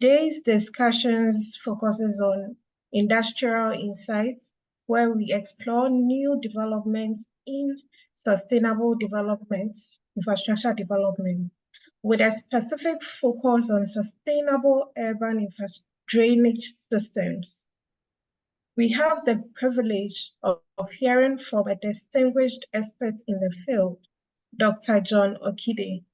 Today's discussions focuses on industrial insights, where we explore new developments in sustainable development, infrastructure development, with a specific focus on sustainable urban drainage systems. We have the privilege of hearing from a distinguished expert in the field, Dr. John Okedi.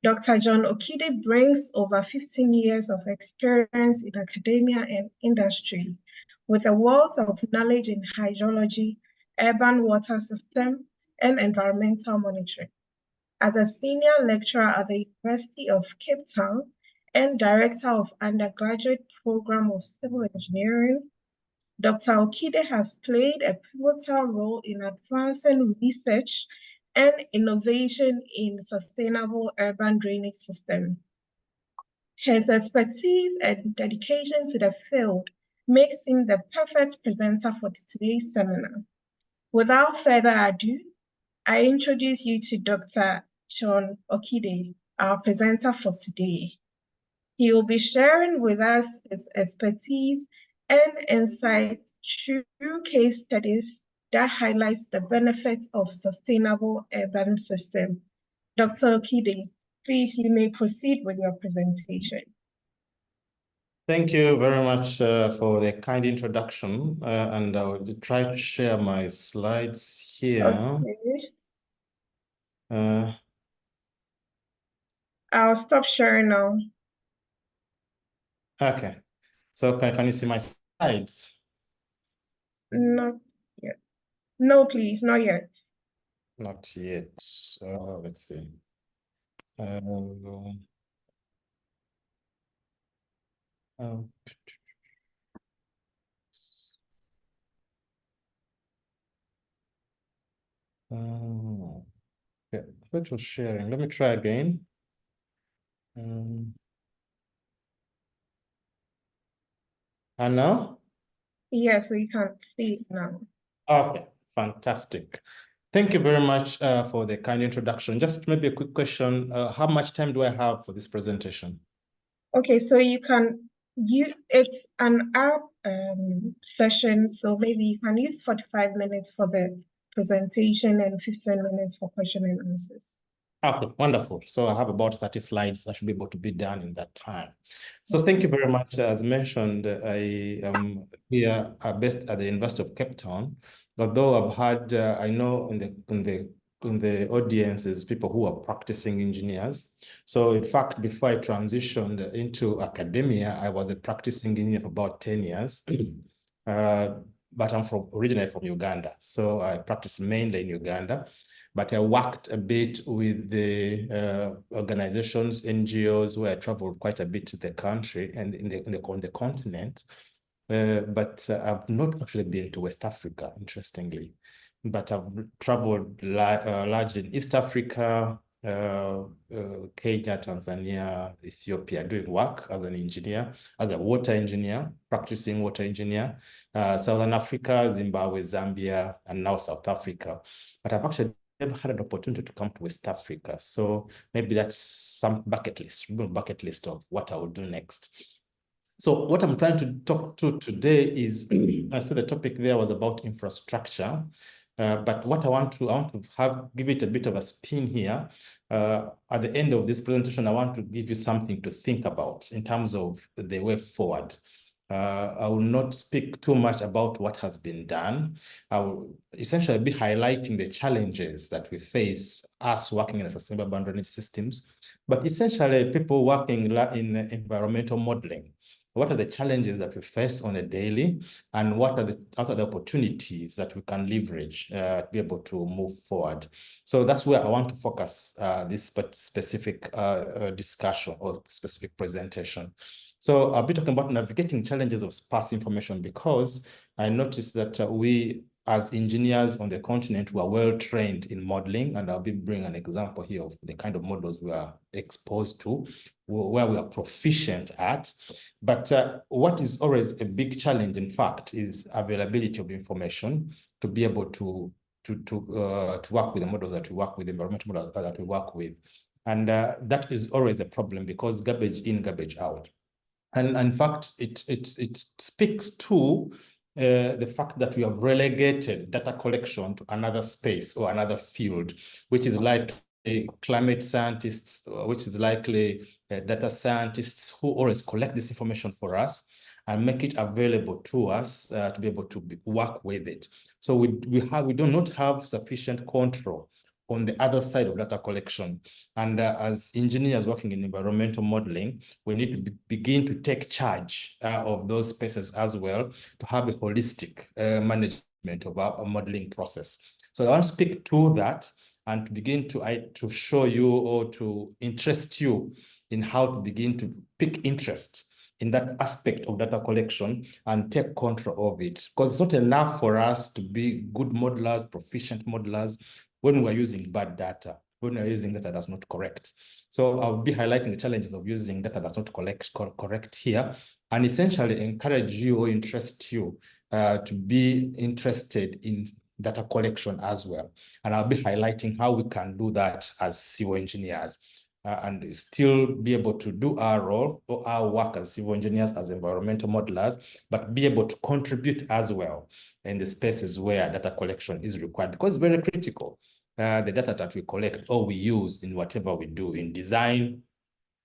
Dr. John Okedi brings over 15 years of experience in academia and industry with a wealth of knowledge in hydrology, urban water system, and environmental monitoring. As a senior lecturer at the University of Cape Town and director of undergraduate program of civil engineering, Dr. Okedi has played a pivotal role in advancing research and innovation in sustainable urban drainage systems. His expertise and dedication to the field makes him the perfect presenter for today's seminar. Without further ado, I introduce you to Dr. John Okedi, our presenter for today. He will be sharing with us his expertise and insights through case studies that highlights the benefits of sustainable urban systems. Dr. Okedi, please, you may proceed with your presentation. Thank you very much for the kind introduction, and I will try to share my slides here. Okay. I'll stop sharing now. Okay, so can you see my slides? Not yet. No, please, not yet. Not yet. Let's see. Okay. Virtual sharing. Let me try again. And now? Yes, we can see it now. Okay, fantastic. Thank you very much for the kind introduction. Just maybe a quick question. How much time do I have for this presentation? Okay, so it's an hour session, so maybe you can use 45 minutes for the presentation and 15 minutes for question and answers. Okay, wonderful. So I have about 30 slides. I should be able to be done in that time. So thank you very much. As mentioned, I am here based at the University of Cape Town. Although I've had, I know in the audiences, people who are practicing engineers. So in fact, before I transitioned into academia, I was a practicing engineer for about 10 years. But I'm originally from Uganda. So I practice mainly in Uganda. But I worked a bit with the organizations, NGOs, where I traveled quite a bit to the country and in the continent. But I've not actually been to West Africa, interestingly. But I've traveled largely in East Africa, Kenya, Tanzania, Ethiopia, doing work as an engineer, as a water engineer, practicing water engineer, Southern Africa, Zimbabwe, Zambia, and now South Africa. But I've actually never had an opportunity to come to West Africa. So maybe that's some bucket list of what I will do next. So what I'm trying to talk to today is, I said the topic there was about infrastructure. But what I want to give it a bit of a spin here. At the end of this presentation, I want to give you something to think about in terms of the way forward. I will not speak too much about what has been done. I will essentially be highlighting the challenges that we face, us working in the sustainable urban drainage systems, but essentially people working in environmental modeling. What are the challenges that we face on a daily, and what are the opportunities that we can leverage to be able to move forward? So that's where I want to focus this specific discussion or specific presentation. So I'll be talking about navigating challenges of sparse information, because I noticed that we, as engineers on the continent, were well trained in modeling, and I'll be bringing an example here of the kind of models we are exposed to, where we are proficient at. But what is always a big challenge, in fact, is availability of information to be able to work with the models that we work with, the environmental models that we work with. And that is always a problem, because garbage in, garbage out. And in fact, it speaks to the fact that we have relegated data collection to another space or another field, which is like climate scientists, which is likely data scientists who always collect this information for us and make it available to us to be able to work with it. So we do not have sufficient control on the other side of data collection. And as engineers working in environmental modeling, we need to begin to take charge of those spaces as well to have a holistic management of our modeling process. So I want to speak to that and to begin to show you or to interest you in how to begin to pick interest in that aspect of data collection and take control of it. Because it's not enough for us to be good modelers, proficient modelers, when we're using bad data, when we're using data that's not correct. So I'll be highlighting the challenges of using data that's not correct here, and essentially encourage you or interest you to be interested in data collection as well. And I'll be highlighting how we can do that as civil engineers and still be able to do our role or our work as civil engineers, as environmental modelers, but be able to contribute as well in the spaces where data collection is required, because it's very critical. The data that we collect or we use in whatever we do in design,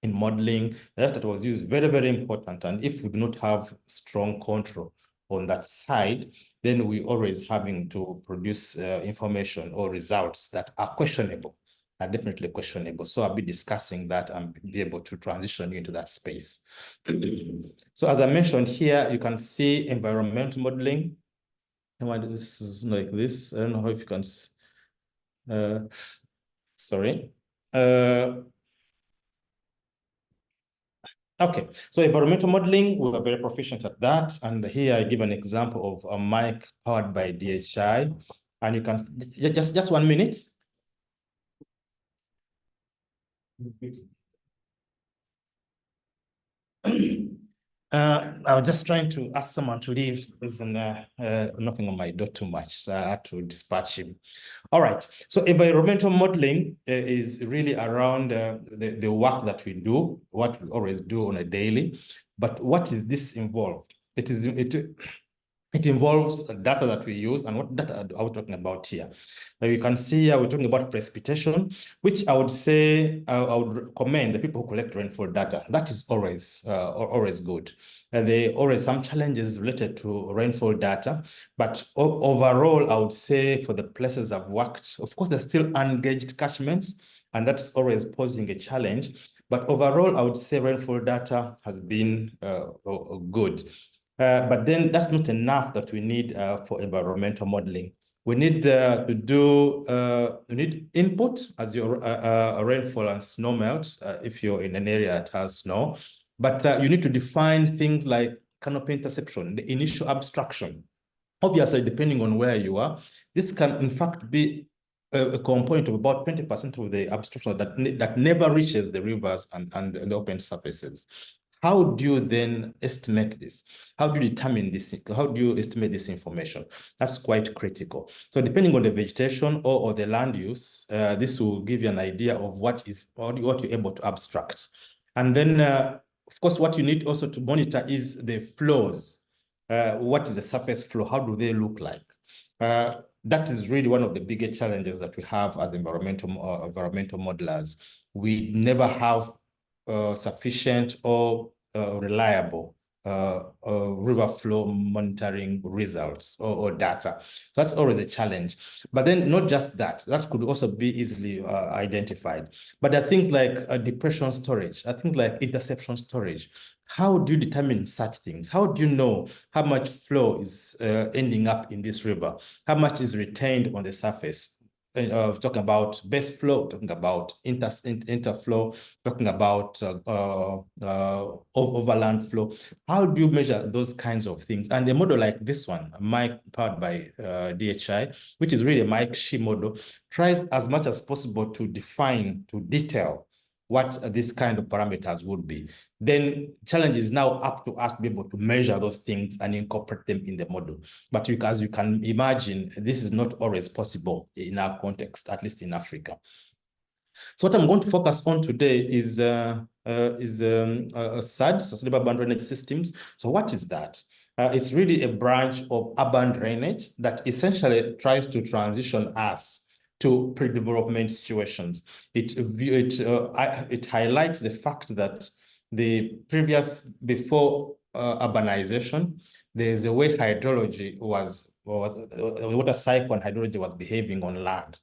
in modeling, the data that was used, very, very important. And if we do not have strong control on that side, then we always having to produce information or results that are questionable, are definitely questionable. So I'll be discussing that and be able to transition you into that space. So as I mentioned here, you can see environmental modeling. And this is like this. I don't know if you can sorry. Okay, so environmental modeling, we are very proficient at that. And here I give an example of a mic powered by DHI. And you can, just 1 minute. I was just trying to ask someone to leave. He's knocking on my door too much, so I had to dispatch him. All right, so environmental modeling is really around the work that we do, what we always do on a daily. But what is this involved? It involves data that we use. And what data are we talking about here? Now you can see here we're talking about precipitation, which I would say I would recommend the people who collect rainfall data. That is always good. There are always some challenges related to rainfall data, but overall, I would say for the places I've worked, of course, there's still ungauged catchments, and that's always posing a challenge. But overall, I would say rainfall data has been good. But then that's not enough that we need for environmental modeling. We need to do, we need input as your rainfall and snow melt, if you're in an area that has snow. But you need to define things like canopy interception, the initial abstraction. Obviously, depending on where you are, this can in fact be a component of about 20% of the abstraction that never reaches the rivers and the open surfaces. How do you then estimate this? How do you determine this? How do you estimate this information? That's quite critical. So depending on the vegetation or the land use, this will give you an idea of what you're able to abstract. And then, of course, what you need also to monitor is the flows. What is the surface flow? How do they look like? That is really one of the biggest challenges that we have as environmental modelers. We never have sufficient or reliable river flow monitoring results or data. So that's always a challenge. But then not just that, that could also be easily identified. But I think like depression storage, I think like interception storage, how do you determine such things? How do you know how much flow is ending up in this river? How much is retained on the surface? Talking about base flow, talking about interflow, talking about overland flow. How do you measure those kinds of things? And a model like this one, Mike powered by DHI, which is really a Mike Shi model, tries as much as possible to define, to detail what this kind of parameters would be. Then challenge is now up to us to be able to measure those things and incorporate them in the model. But as you can imagine, this is not always possible in our context, at least in Africa. So what I'm going to focus on today is SAD, Sustainable Urban Drainage Systems. So what is that? It's really a branch of urban drainage that essentially tries to transition us to pre-development situations. It highlights the fact that before urbanization, there's a way hydrology was, or the water cycle and hydrology was behaving on land.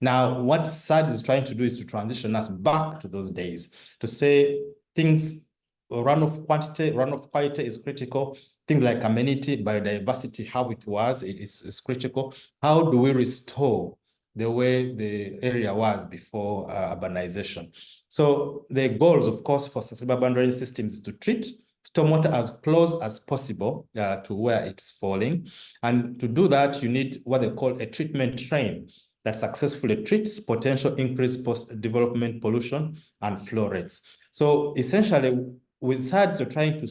Now, what SAD is trying to do is to transition us back to those days, to say things, runoff quality is critical. Things like amenity, biodiversity, how it was, is critical. How do we restore the way the area was before urbanization? So the goals, of course, for sustainable urban drainage systems is to treat stormwater as close as possible to where it's falling. And to do that, you need what they call a treatment train that successfully treats potential increased post-development pollution and flow rates. So essentially, with SADs, you're trying to,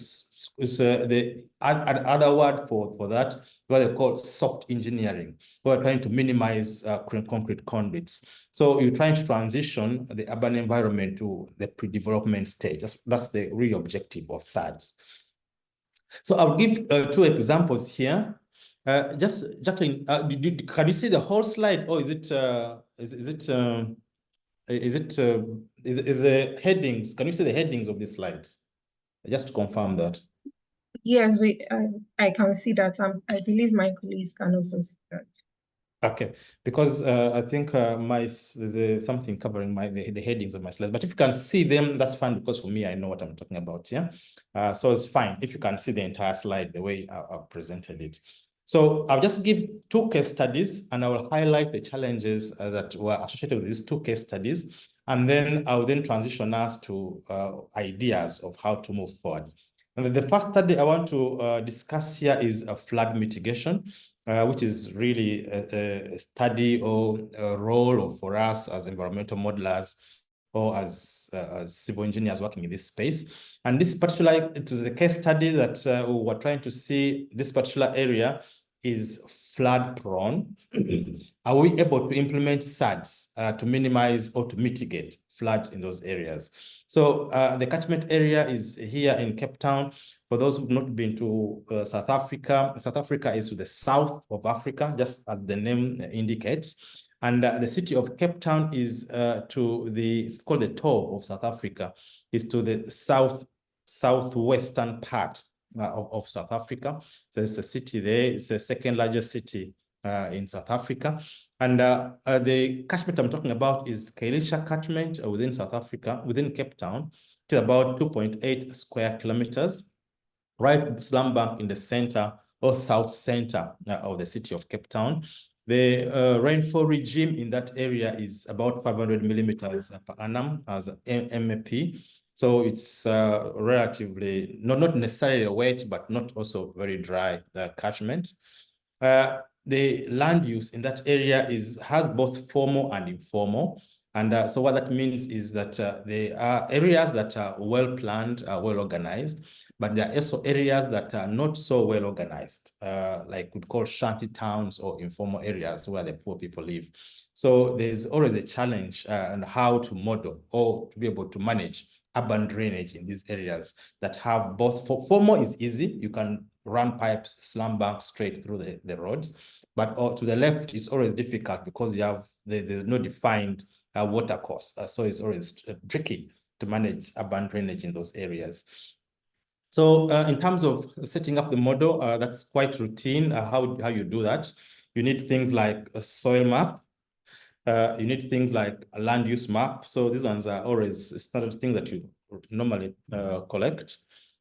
the other word for that, what they call soft engineering. We're trying to minimize concrete conduits. So you're trying to transition the urban environment to the pre-development stage. That's the real objective of SADs. So I'll give two examples here. Jacqueline, can you see the whole slide, or is the headings? Can you see the headings of the slides? Just to confirm that. Yes, I can see that. I believe my colleagues can also see that. Okay, because I think there's something covering the headings of my slides. But if you can see them, that's fine, because for me, I know what I'm talking about. Yeah, so it's fine if you can see the entire slide the way I've presented it. So I'll just give two case studies, and I will highlight the challenges that were associated with these two case studies, and then I'll transition us to ideas of how to move forward. And the first study I want to discuss here is flood mitigation, which is really a study or a role for us as environmental modelers or as civil engineers working in this space. And this particular, it is the case study that we're trying to see this particular area is flood prone. Are we able to implement SADs to minimize or to mitigate floods in those areas? So the catchment area is here in Cape Town. For those who've not been to South Africa is to the south of Africa, just as the name indicates. And the city of Cape Town is it's called the toe of South Africa, is to the southwestern part of South Africa. So there's a city there. It's the second largest city in South Africa. And the catchment I'm talking about is Kailisha catchment within South Africa, within Cape Town. It's about 2.8 square kilometers, right slam bang in the center or south center of the city of Cape Town. The rainfall regime in that area is about 500 millimeters per annum as MAP. So it's relatively, not necessarily wet, but not also very dry catchment. The land use in that area has both formal and informal. And so what that means is that there are areas that are well planned, well organized, but there are also areas that are not so well organized, like we'd call shanty towns or informal areas where the poor people live. So there's always a challenge on how to model or to be able to manage urban drainage in these areas that have both. Formal is easy. You can run pipes, slam bang straight through the roads. But to the left, it's always difficult because there's no defined water course. So it's always tricky to manage urban drainage in those areas. So in terms of setting up the model, that's quite routine, how you do that. You need things like a soil map. You need things like a land use map. So these ones are always standard things that you normally collect.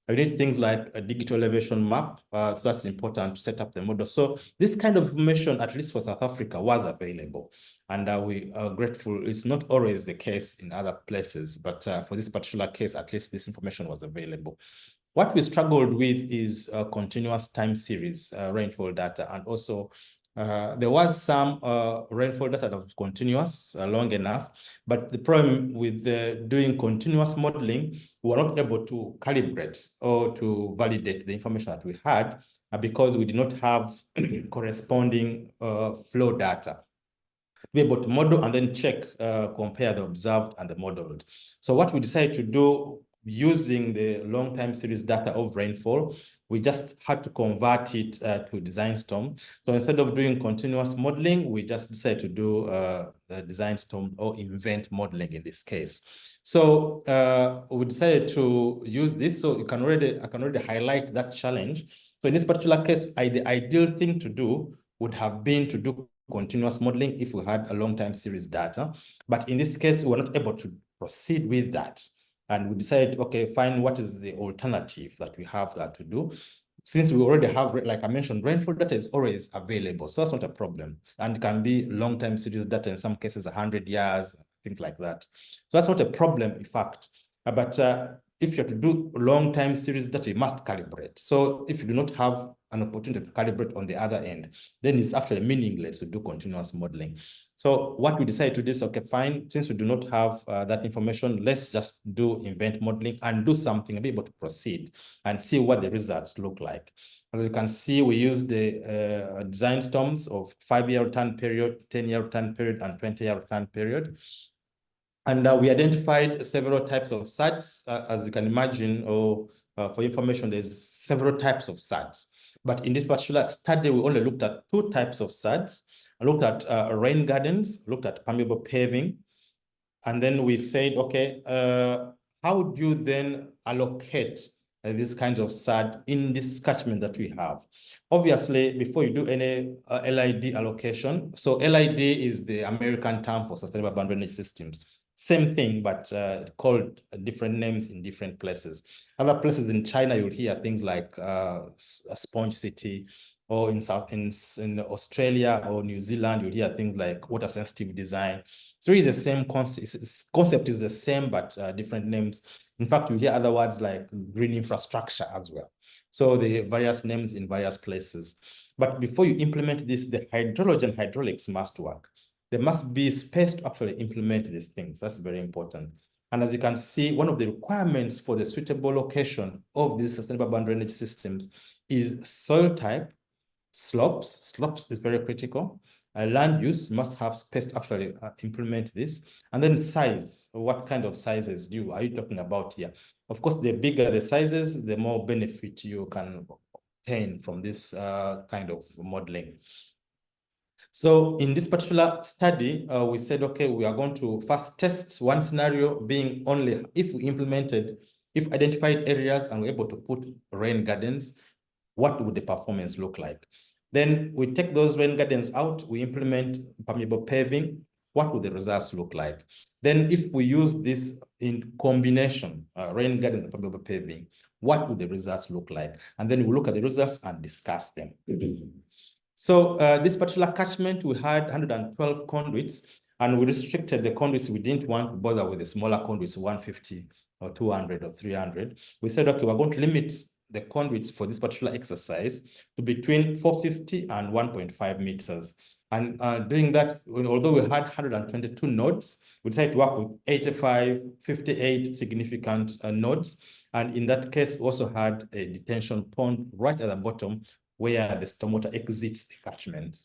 You need things like a digital elevation map. So that's important to set up the model. So this kind of information, at least for South Africa, was available. And we are grateful. It's not always the case in other places, but for this particular case, at least this information was available. What we struggled with is continuous time series rainfall data, and also there was some rainfall data that was continuous long enough, but the problem with doing continuous modeling, we were not able to calibrate or to validate the information that we had because we did not have corresponding flow data. be able to model and then check, compare the observed and the modeled. So what we decided to do using the long time series data of rainfall, we just had to convert it to design storm. So instead of doing continuous modeling, we just decided to do the design storm or event modeling in this case. So we decided to use this. So I can already highlight that challenge. So in this particular case, the ideal thing to do would have been to do continuous modeling if we had a long time series data. But in this case, we were not able to proceed with that. And we decided, okay, fine, what is the alternative that we have to do? Since we already have, like I mentioned, rainfall data is always available. So that's not a problem. And it can be long-time series data, in some cases, 100 years, things like that. So that's not a problem, in fact. But if you have to do long-time series data, you must calibrate. So if you do not have an opportunity to calibrate on the other end, then it's actually meaningless to do continuous modeling. So what we decided to do is, okay, fine, since we do not have that information, let's just do event modeling and do something and be able to proceed and see what the results look like. As you can see, we used the design storms of 5-year return period, 10-year return period, and 20-year return period. And we identified several types of SATs. As you can imagine, or for information, there's several types of SATs. But in this particular study, we only looked at 2 types of SATs. I looked at rain gardens, looked at permeable paving. And then we said, okay, how do you then allocate these kinds of SAT in this catchment that we have? Obviously, before you do any LID allocation, so LID is the American term for sustainable urban drainage systems. Same thing, but called different names in different places. Other places in China, you'll hear things like sponge city, or in Australia or New Zealand, you'll hear things like water sensitive design. So it's the same concept. Concept is the same, but different names. In fact, you hear other words like green infrastructure as well. So the various names in various places. But before you implement this, the hydrology and hydraulics must work. There must be space to actually implement these things. That's very important. And as you can see, one of the requirements for the suitable location of these sustainable urban drainage systems is soil type, slopes. Slopes is very critical. Land use must have space to actually implement this. And then size. What kind of sizes are you talking about here? Of course, the bigger the sizes, the more benefit you can obtain from this kind of modeling. So in this particular study, we said, okay, we are going to first test one scenario being only if identified areas and we're able to put rain gardens, what would the performance look like? Then we take those rain gardens out, we implement permeable paving, what would the results look like? Then if we use this in combination, rain gardens and permeable paving, what would the results look like? And then we look at the results and discuss them. So this particular catchment, we had 112 conduits, and we restricted the conduits. We didn't want to bother with the smaller conduits, 150 or 200 or 300. We said, okay, we're going to limit the conduits for this particular exercise to between 450 and 1.5 meters. And doing that, although we had 122 nodes, we decided to work with 58 significant nodes. And in that case, we also had a detention pond right at the bottom where the stormwater exits the catchment.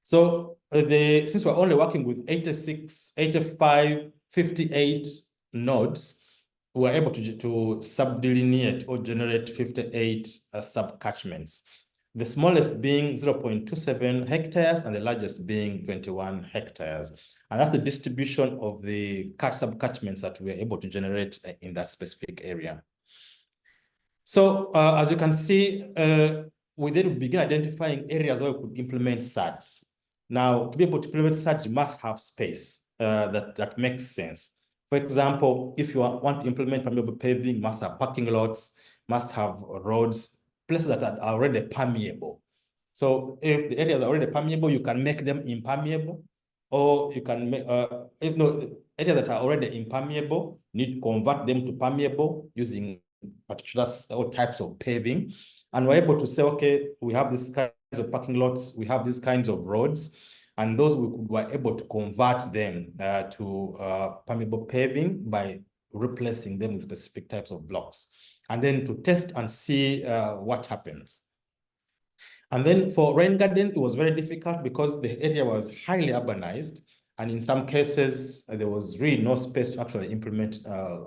So since we're only working with 86, 85, 58 nodes, we're able to subdelineate or generate 58 sub-catchments. The smallest being 0.27 hectares and the largest being 21 hectares. And that's the distribution of the sub-catchments that we're able to generate in that specific area. So as you can see, we then begin identifying areas where we could implement SATs. Now, to be able to implement SATs, you must have space that makes sense. For example, if you want to implement permeable paving, must have parking lots, must have roads, places that are already permeable. So if the areas are already permeable, you can make them impermeable, or you can make, areas that are already impermeable, you need to convert them to permeable using particular types of paving. And we're able to say, okay, we have these kinds of parking lots, we have these kinds of roads, and those we were able to convert them to permeable paving by replacing them with specific types of blocks, and then to test and see what happens. And then for rain gardens, it was very difficult because the area was highly urbanized. And in some cases, there was really no space to actually implement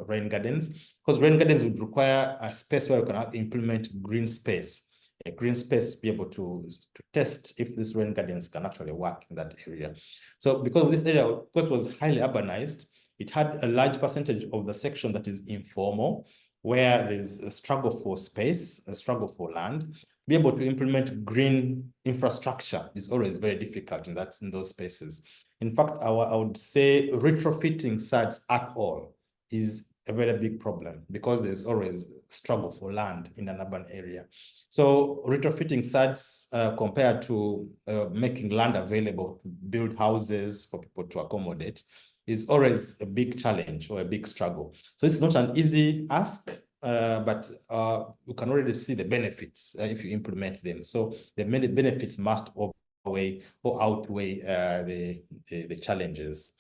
rain gardens, because rain gardens would require a space where you can implement green space, a green space to be able to test if these rain gardens can actually work in that area. So because this area, because it was highly urbanized, it had a large percentage of the section that is informal, where there's a struggle for space, a struggle for land. Be able to implement green infrastructure is always very difficult in those spaces. In fact, I would say retrofitting sites at all is a very big problem, because there's always struggle for land in an urban area. So retrofitting sites compared to making land available to build houses for people to accommodate is always a big challenge or a big struggle. So it's not an easy ask, but you can already see the benefits if you implement them. So the many benefits must outweigh the challenges.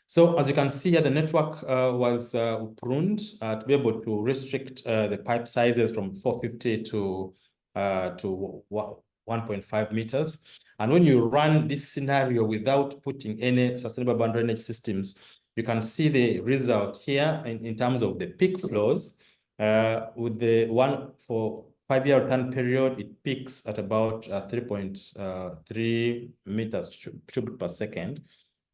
So as you can see here, the network was pruned to be able to restrict the pipe sizes from 450 to 1.5 meters. And when you run this scenario without putting any sustainable bound drainage systems, you can see the result here in terms of the peak flows. With the one for 5-year return period, it peaks at about 3.3 meters cubed per second.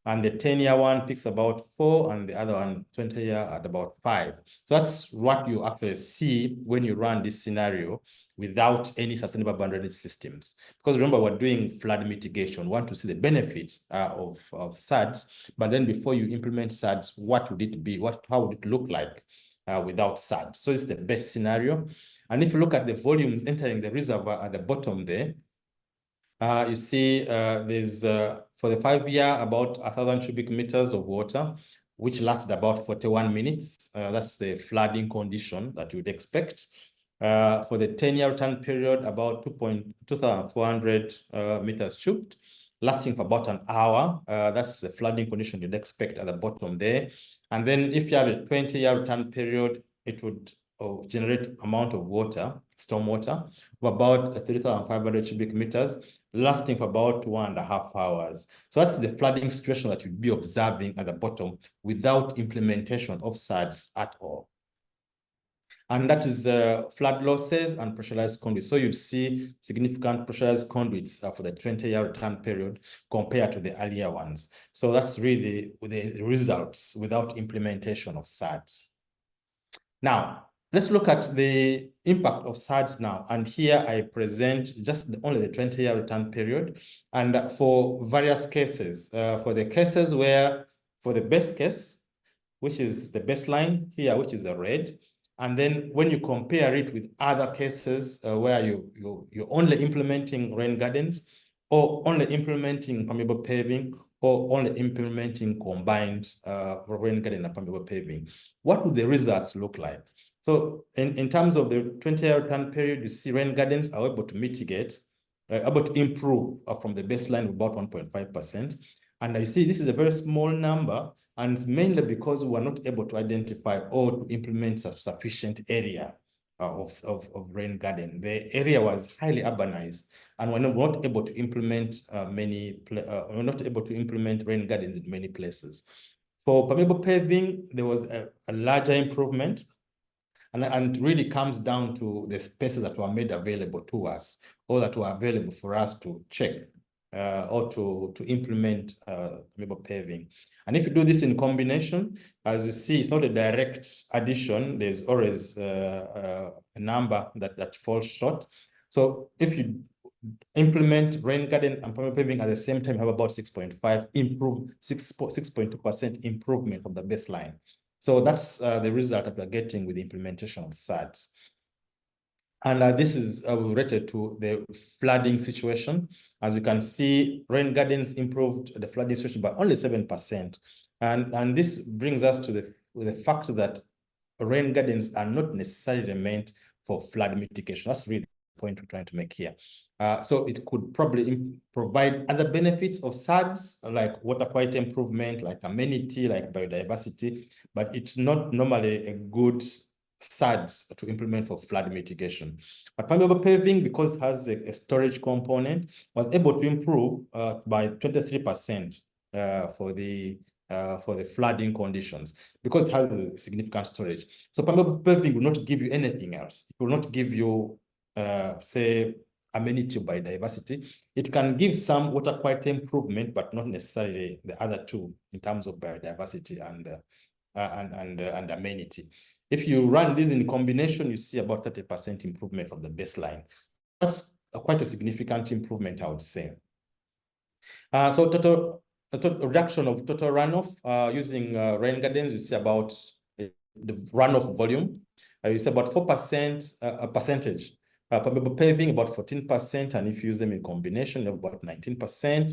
And the 10-year one peaks about 4, and the other one, 20-year, at about 5. So that's what you actually see when you run this scenario without any sustainable bound drainage systems. Because remember, we're doing flood mitigation. We want to see the benefit of SADs, but then before you implement SADs, what would it be? How would it look like without SADs? So it's the best scenario. And if you look at the volumes entering the reservoir at the bottom there, you see there's for the 5-year about 1,000 cubic meters of water, which lasted about 41 minutes. That's the flooding condition that you would expect. For the 10-year return period, about 2,400 meters cubed, lasting for about an hour. That's the flooding condition you'd expect at the bottom there. And then if you have a 20-year return period, it would generate amount of water, stormwater, of about 3,500 cubic meters, lasting for about 1.5 hours. So that's the flooding situation that you'd be observing at the bottom without implementation of SADs at all. And that is flood losses and pressurized conduits. So you'd see significant pressurized conduits for the 20-year return period compared to the earlier ones. So that's really the results without implementation of SADs. Now, let's look at the impact of SADs now. And here I present just only the 20-year return period. And for various cases, for the cases where, for the best case, which is the baseline here, which is a red, and then when you compare it with other cases where you're only implementing rain gardens, or only implementing permeable paving, or only implementing combined rain garden and permeable paving, what would the results look like? So in terms of the 20-year return period, you see rain gardens are able to mitigate, able to improve from the baseline of about 1.5%. And you see this is a very small number, and it's mainly because we're not able to identify or to implement sufficient area of rain garden. The area was highly urbanized, and we're not able to implement we're not able to implement rain gardens in many places. For permeable paving, there was a larger improvement, and really comes down to the spaces that were made available to us, or that were available for us to check or to implement permeable paving. And if you do this in combination, as you see, it's not a direct addition. There's always a number that falls short. So if you implement rain garden and permeable paving at the same time, you have about 6.2% improvement of the baseline. So that's the result that we're getting with the implementation of SADs. And this is related to the flooding situation. As you can see, rain gardens improved the flooding situation by only 7%. And this brings us to the fact that rain gardens are not necessarily meant for flood mitigation. That's really the point we're trying to make here. So it could probably provide other benefits of SADs, like water quality improvement, like amenity, like biodiversity, but it's not normally a good SADs to implement for flood mitigation. But permeable paving, because it has a storage component, was able to improve by 23% for the flooding conditions, because it has a significant storage. So permeable paving will not give you anything else. It will not give you, say, amenity biodiversity. It can give some water quality improvement, but not necessarily the other two in terms of biodiversity and amenity. If you run this in combination, you see about 30% improvement from the baseline. That's quite a significant improvement, I would say. So total reduction of total runoff using rain gardens, you see about the runoff volume. You see about 4% a percentage. Permeable paving about 14%, and if you use them in combination, about 19%.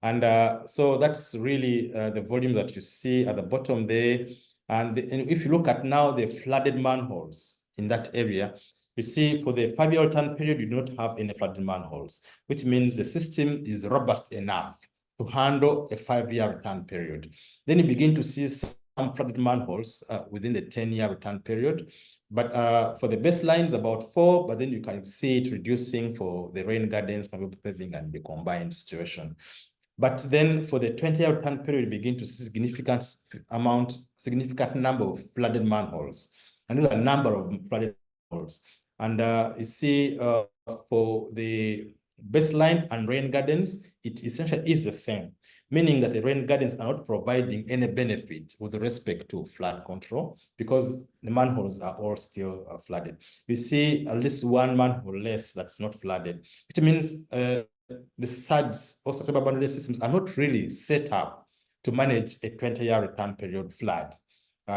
And so that's really the volume that you see at the bottom there. And if you look at now the flooded manholes in that area, you see for the 5-year return period, you do not have any flooded manholes, which means the system is robust enough to handle a 5-year return period. Then you begin to see some flooded manholes within the 10-year return period. But for the baselines, about 4, but then you can see it reducing for the rain gardens, permeable paving, and the combined situation. But then for the 20-year return period, you begin to see significant number of flooded manholes. And there's a number of flooded manholes. And you see for the baseline and rain gardens, it essentially is the same, meaning that the rain gardens are not providing any benefit with respect to flood control because the manholes are all still flooded. You see at least one manhole less that's not flooded, which means the SADs or sustainable boundary systems are not really set up to manage a 20-year return period flood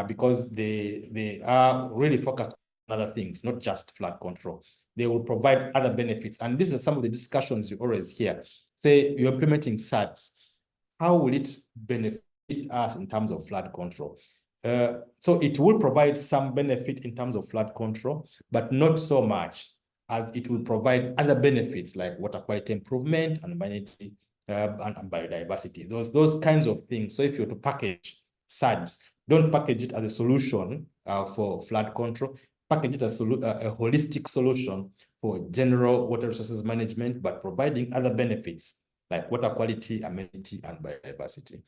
because they are really focused on other things, not just flood control. They will provide other benefits. And these are some of the discussions you always hear. Say you're implementing SADs, how will it benefit us in terms of flood control? So it will provide some benefit in terms of flood control, but not so much as it will provide other benefits like water quality improvement and amenity and biodiversity, those kinds of things. So if you're to package SADs, don't package it as a solution for flood control, package it as a holistic solution for general water resources management, but providing other benefits like water quality, amenity, and biodiversity.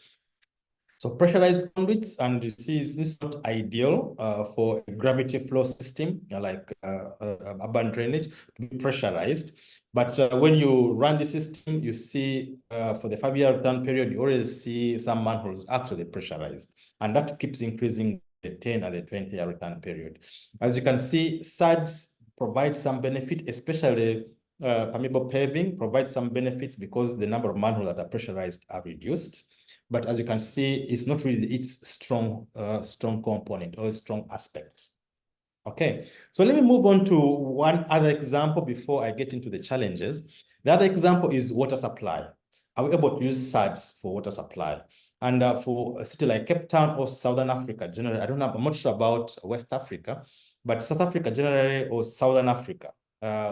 So pressurized conduits, and you see this is not ideal for a gravity flow system like urban drainage to be pressurized. But when you run the system, you see for the 5-year return period, you already see some manholes actually pressurized. And that keeps increasing the 10 and the 20-year return period. As you can see, SADs provide some benefit, especially permeable paving provides some benefits because the number of manholes that are pressurized are reduced. But as you can see, it's not really its strong component or strong aspect. Okay, so let me move on to one other example before I get into the challenges. The other example is water supply. Are we able to use SADs for water supply? And for a city like Cape Town or Southern Africa, generally, I'm not sure about West Africa, but South Africa generally or Southern Africa,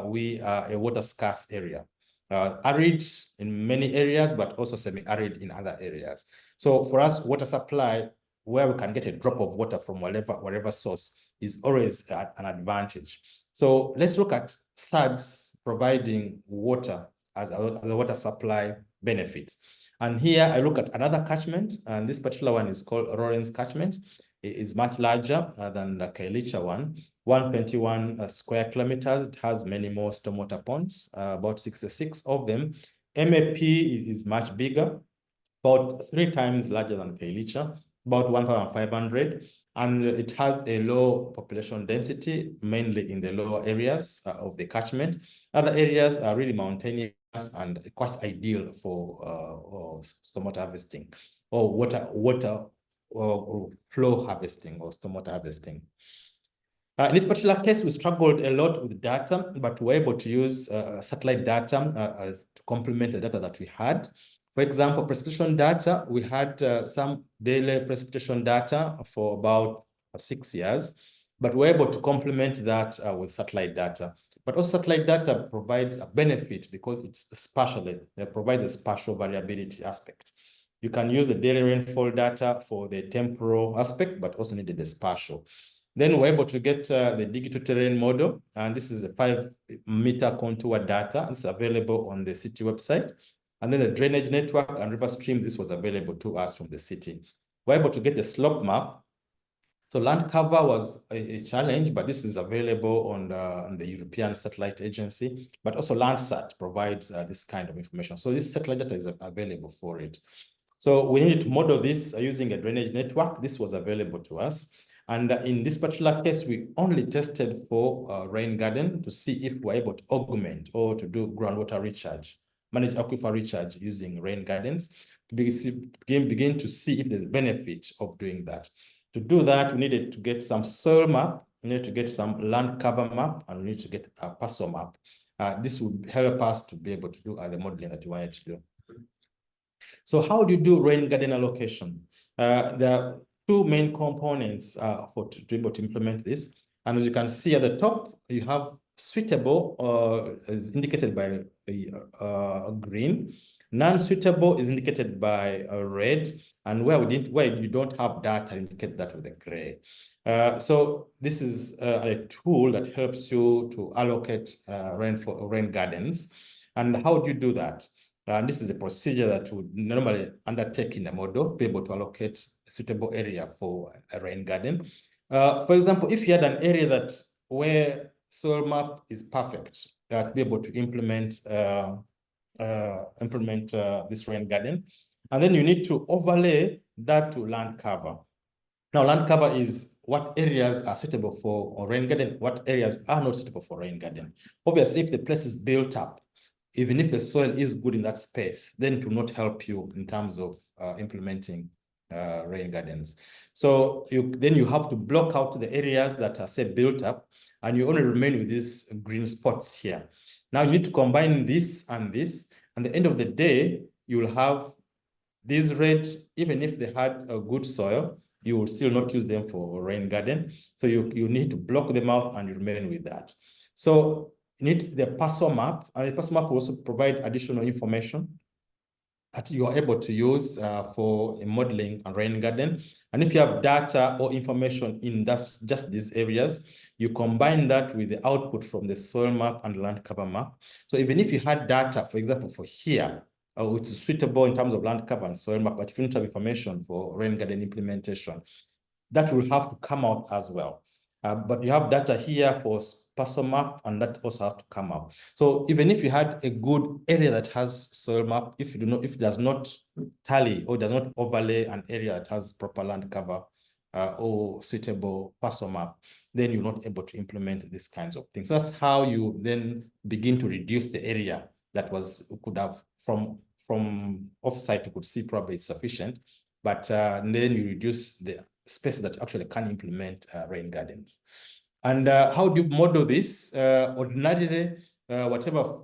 we are a water scarce area. Arid in many areas, but also semi-arid in other areas. So for us, water supply, where we can get a drop of water from whatever source, is always an advantage. So let's look at SADs providing water as a water supply benefit. And here I look at another catchment, and this particular one is called Lawrence catchment. It is much larger than the Kailicha one. 121 square kilometers. It has many more stormwater ponds, about 66 of them. MAP is much bigger, about 3 times larger than Kailicha, about 1,500. And it has a low population density, mainly in the lower areas of the catchment. Other areas are really mountainous and quite ideal for stormwater harvesting or water or flow harvesting or stormwater harvesting. In this particular case, we struggled a lot with data, but we were able to use satellite data to complement the data that we had. For example, precipitation data, we had some daily precipitation data for about 6 years, but we're able to complement that with satellite data. But also satellite data provides a benefit because it's spatially, it provides a spatial variability aspect. You can use the daily rainfall data for the temporal aspect, but also needed the spatial. Then we're able to get the digital terrain model, and this is a 5-meter contour data. It's available on the city website. And then the drainage network and river stream, this was available to us from the city. We're able to get the slope map. So land cover was a challenge, but this is available on the European Satellite Agency, but also Landsat provides this kind of information. So this satellite data is available for it. So we needed to model this using a drainage network. This was available to us. And in this particular case, we only tested for rain garden to see if we're able to augment or to do groundwater recharge, manage aquifer recharge using rain gardens, to begin to see if there's benefit of doing that. To do that, we needed to get some soil map, we needed to get some land cover map, and we need to get a parcel map. This would help us to be able to do the modeling that we wanted to do. So how do you do rain garden allocation? There are two main components to be able to implement this. And as you can see at the top, you have suitable is indicated by green. Non-suitable is indicated by red, and where you don't have data, indicate that with a gray. So this is a tool that helps you to allocate rain gardens. And how do you do that? This is a procedure that would normally undertake in a model, be able to allocate a suitable area for a rain garden. For example, if you had an area where soil map is perfect, to be able to implement this rain garden, and then you need to overlay that to land cover. Now, land cover is what areas are suitable for rain garden, what areas are not suitable for rain garden. Obviously, if the place is built up, even if the soil is good in that space, then it will not help you in terms of implementing rain gardens. So then you have to block out the areas that are, say, built up, and you only remain with these green spots here. Now you need to combine this and this, and at the end of the day, you will have these red, even if they had a good soil, you will still not use them for rain garden. So you need to block them out and you remain with that. So you need the parcel map, and the parcel map will also provide additional information that you are able to use for modeling a rain garden. And if you have data or information in just these areas, you combine that with the output from the soil map and land cover map. So even if you had data, for example, for here, which is suitable in terms of land cover and soil map, but if you don't have information for rain garden implementation, that will have to come out as well. But you have data here for parcel map, and that also has to come out. So even if you had a good area that has soil map, if it does not tally or does not overlay an area that has proper land cover or suitable parcel map, then you're not able to implement these kinds of things. So that's how you then begin to reduce the area that could have from offsite, you could see probably it's sufficient, but then you reduce the space that actually can implement rain gardens. And how do you model this? Ordinarily, whatever,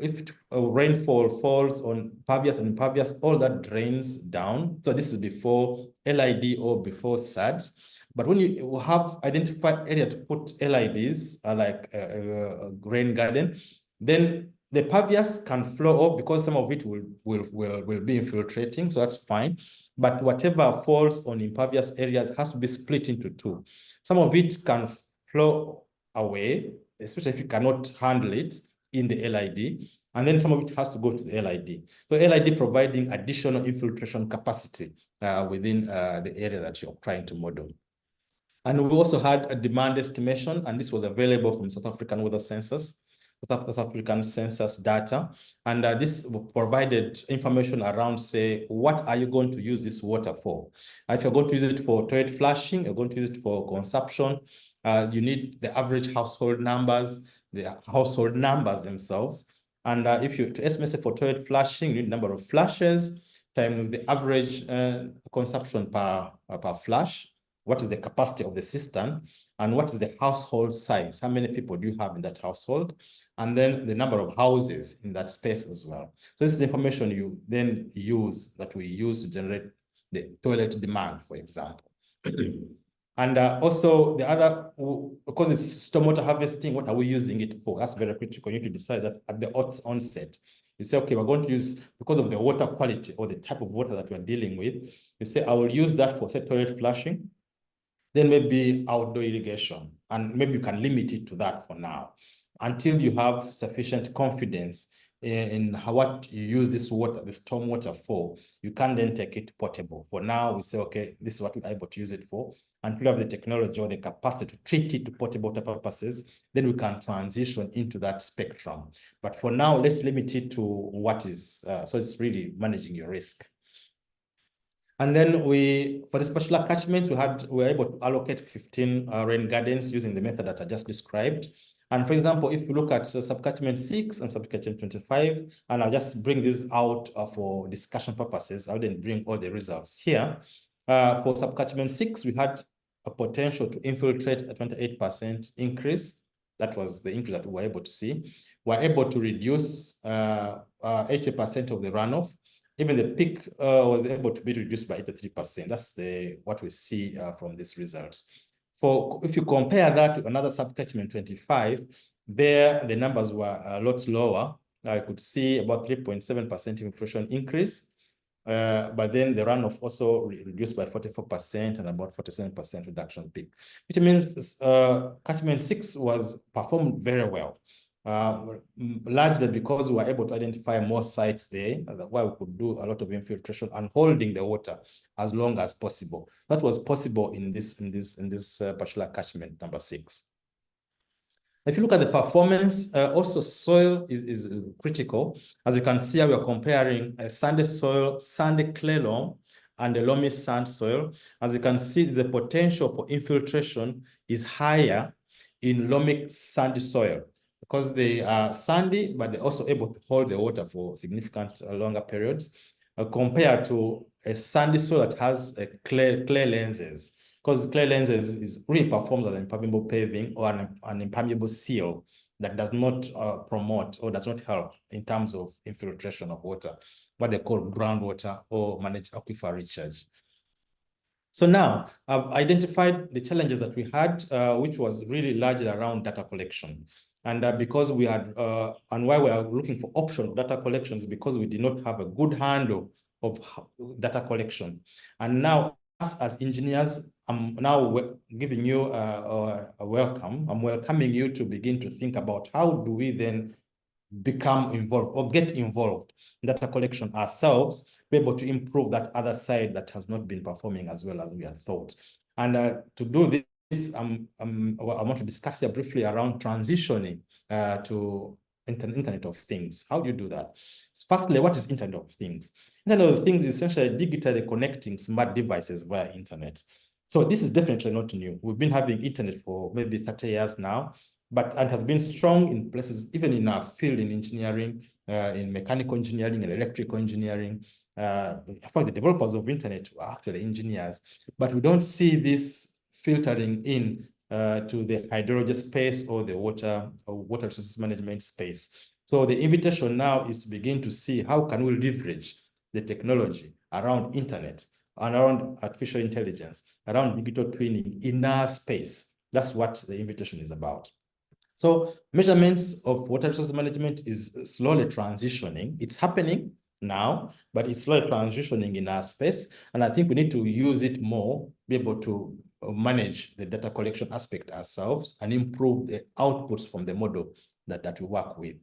if rainfall falls on pervious and impervious, all that drains down. So this is before LID or before SADS. But when you have identified area to put LIDs, like a rain garden, then the pervious can flow off because some of it will be infiltrating, so that's fine. But whatever falls on impervious areas has to be split into two. Some of it can flow away, especially if you cannot handle it in the LID, and then some of it has to go to the LID. So LID providing additional infiltration capacity within the area that you're trying to model. And we also had a demand estimation, and this was available from South African weather census, South African census data. And this provided information around, say, what are you going to use this water for? If you're going to use it for toilet flushing, you're going to use it for consumption, you need the average household numbers, themselves. And if you, to estimate for toilet flushing, you need number of flushes times the average consumption per flush. What is the capacity of the cistern, and what is the household size? How many people do you have in that household? And then the number of houses in that space as well. So this is information you then use, that we use to generate the toilet demand, for example. And also the other, because it's stormwater harvesting, what are we using it for? That's very critical. You need to decide that at the onset. You say, okay, we're going to use, because of the water quality or the type of water that we're dealing with, you say, I will use that for, say, toilet flushing. then maybe outdoor irrigation, and maybe you can limit it to that for now until you have sufficient confidence in what you use this water, the storm water for. You can then take it portable. For now, we say, okay, this is what we're able to use it for. Until we have the technology or the capacity to treat it to potable water purposes, then we can transition into that spectrum. But for now, let's limit it to what is, so it's really managing your risk. And then for the particular catchments, we were able to allocate 15 rain gardens using the method that I just described. And for example, if you look at subcatchment 6 and subcatchment 25, and I'll just bring this out for discussion purposes, I didn't bring all the results here. For subcatchment 6, we had a potential to infiltrate a 28% increase. That was the increase that we were able to see. We're able to reduce 80% of the runoff. Even the peak was able to be reduced by 83%. That's what we see from these results. If you compare that to another subcatchment 25, there the numbers were a lot lower. I could see about 3.7% infiltration increase, but then the runoff also reduced by 44% and about 47% reduction peak, which means catchment 6 was performed very well. Largely because we were able to identify more sites there, where we could do a lot of infiltration and holding the water as long as possible. That was possible in this particular catchment number 6. If you look at the performance, also soil is critical. As you can see, we are comparing a sandy soil, sandy clay loam, and a loamy sand soil. As you can see, the potential for infiltration is higher in loamy sandy soil, because they are sandy, but they're also able to hold the water for significant longer periods, compared to a sandy soil that has a clay lenses, because clay lenses really performs as an impermeable paving or an impermeable seal that does not promote or does not help in terms of infiltration of water, what they call groundwater or managed aquifer recharge. So now I've identified the challenges that we had, which was really largely around data collection. And because we had, and why we are looking for optional data collections, because we did not have a good handle of data collection. And now, us as engineers, I'm now giving you a welcome. I'm welcoming you to begin to think about how do we then become involved or get involved in data collection ourselves, be able to improve that other side that has not been performing as well as we had thought. And to do this, I want to discuss here briefly around transitioning to Internet of Things. How do you do that? Firstly, what is Internet of Things? Internet of Things is essentially digitally connecting smart devices via internet. So this is definitely not new. We've been having internet for maybe 30 years now, but it has been strong in places, even in our field in engineering, in mechanical engineering and electrical engineering. In fact, the developers of internet are actually engineers, but we don't see this filtering in to the hydrology space or the water resources management space. So the invitation now is to begin to see how can we leverage the technology around internet, around artificial intelligence, around digital twinning in our space. That's what the invitation is about. So measurements of water resource management is slowly transitioning. It's happening now, but it's slowly transitioning in our space. And I think we need to use it more, be able to manage the data collection aspect ourselves and improve the outputs from the model that we work with.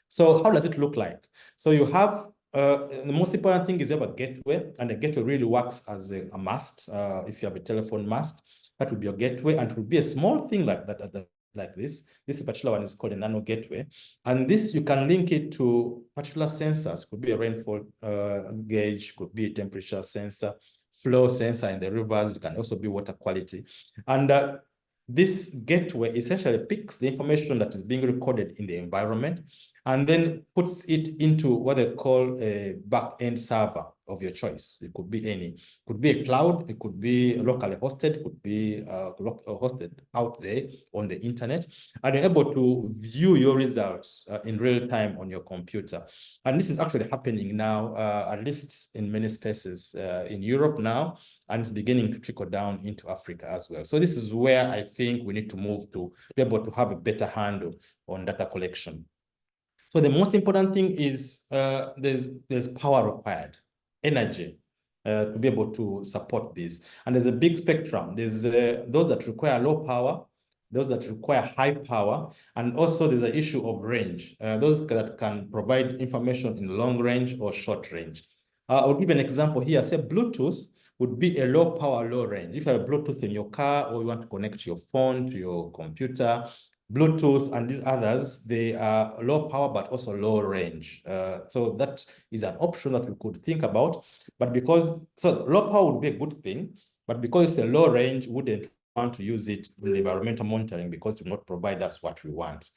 So how does it look like? So you have, the most important thing is you have a gateway, and the gateway really works as a mast. If you have a telephone mast, that would be your gateway, and it will be a small thing like that. Like this. This particular one is called a nano gateway. And this, you can link it to particular sensors. Could be a rainfall gauge, could be a temperature sensor, flow sensor in the rivers. It can also be water quality. And this gateway essentially picks the information that is being recorded in the environment and then puts it into what they call a back-end server of your choice. It could be any. It could be a cloud, it could be locally hosted, it could be hosted out there on the internet, and you're able to view your results in real time on your computer. And this is actually happening now, at least in many spaces in Europe now, and it's beginning to trickle down into Africa as well. So this is where I think we need to move to be able to have a better handle on data collection. So the most important thing is there's power required, energy. to be able to support this. And there's a big spectrum. There's those that require low power, those that require high power, and also there's an issue of range, those that can provide information in long range or short range. I'll give an example here. Say Bluetooth would be a low power, low range. If you have Bluetooth in your car or you want to connect your phone to your computer, Bluetooth and these others, they are low power but also low range. So that is an option that we could think about. But so low power would be a good thing, but because it's a low range, wouldn't want to use it in the environmental monitoring because it will not provide us what we want.